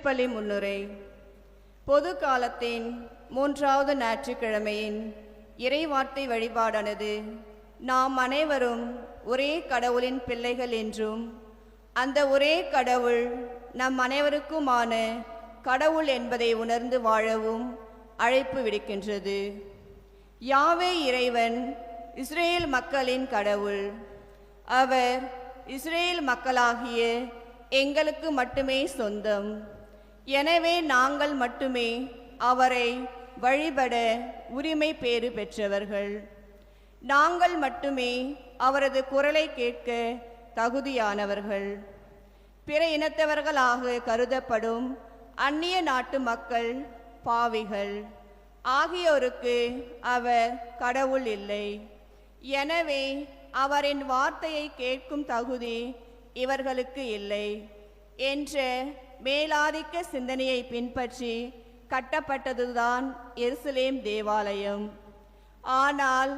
திருப்பலி முன்னுரை. பொது காலத்தின் 3வது ஞாயிற்றுக்கிழமையின் இறைவார்த்தை வழிபாடானது நாம் அனைவரும் ஒரே கடவுளின் பிள்ளைகள் என்றும் அந்த ஒரே கடவுள் நம் அனைவருக்குமான கடவுள் என்பதை உணர்ந்து வாழவும் அழைப்பு விடுக்கின்றது. யாவே இறைவன் இஸ்ரேல் மக்களின் கடவுள். அவர் இஸ்ரேல் மக்களாகிய எங்களுக்கு மட்டுமே சொந்தம். எனவே நாங்கள் மட்டுமே அவரை வழிபட உரிமை பேறு பெற்றவர்கள். நாங்கள் மட்டுமே அவரது குரலை கேட்க தகுதியானவர்கள். பிற இனத்தவர்களாக கருதப்படும் அந்நிய நாட்டு மக்கள் பாவிகள் ஆகியோருக்கு அவர் கடவுள் இல்லை. எனவே அவரின் வார்த்தையை கேட்கும் தகுதி இவர்களுக்கு இல்லை என்ற மேலாதிக்க சிந்தனையை பின்பற்றி கட்டப்பட்டதுதான் எருசலேம் தேவாலயம். ஆனால்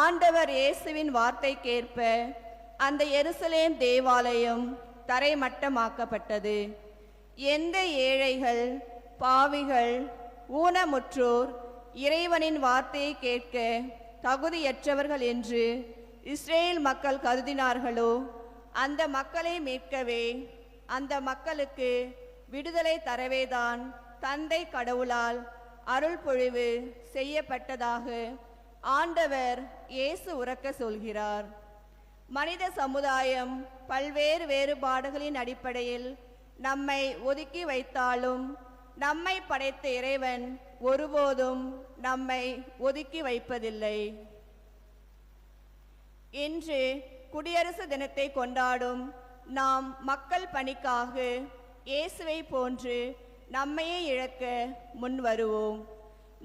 ஆண்டவர் இயேசுவின் வார்த்தைக்கேற்ப அந்த எருசலேம் தேவாலயம் தரைமட்டமாக்கப்பட்டது. எந்த ஏழைகள், பாவிகள், ஊனமுற்றோர் இறைவனின் வார்த்தையை கேட்க தகுதியற்றவர்கள் என்று இஸ்ரேல் மக்கள் கருதினார்களோ அந்த மக்களை மீட்கவே, அந்த மக்களுக்கு விடுதலை தரவேதான் தந்தை கடவுளால் அருள் பொழிவு செய்யப்பட்டதாக ஆண்டவர் இயேசு உரக்க சொல்கிறார். மனித சமுதாயம் பல்வேறு வேறுபாடுகளின் அடிப்படையில் நம்மை ஒதுக்கி வைத்தாலும் நம்மை படைத்த இறைவன் ஒருபோதும் நம்மை ஒதுக்கி வைப்பதில்லை. இன்று குடியரசு தினத்தை கொண்டாடும் நாம் மக்கள் பணிக்காக இயேசுவை போன்று நம்மையே இழக்க முன் வருவோம்.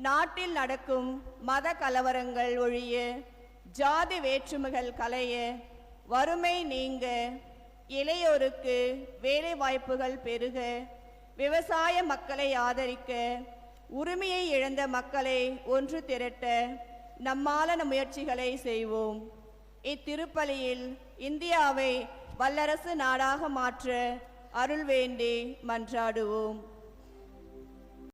நாட்டில் நடக்கும் மத கலவரங்கள் ஒழிய, ஜாதி வேற்றுமைகள் களைய, வறுமை நீங்க, இளையோருக்கு வேலை வாய்ப்புகள் பெருக, விவசாய மக்களை ஆதரிக்க, உரிமையை இழந்த மக்களை ஒன்று திரட்ட நம்மாலான முயற்சிகளை செய்வோம். இத்திருப்பலியில் இந்தியாவை வல்லரசு நாடாக மாற்ற அருள் வேண்டி மன்றாடுவோம்.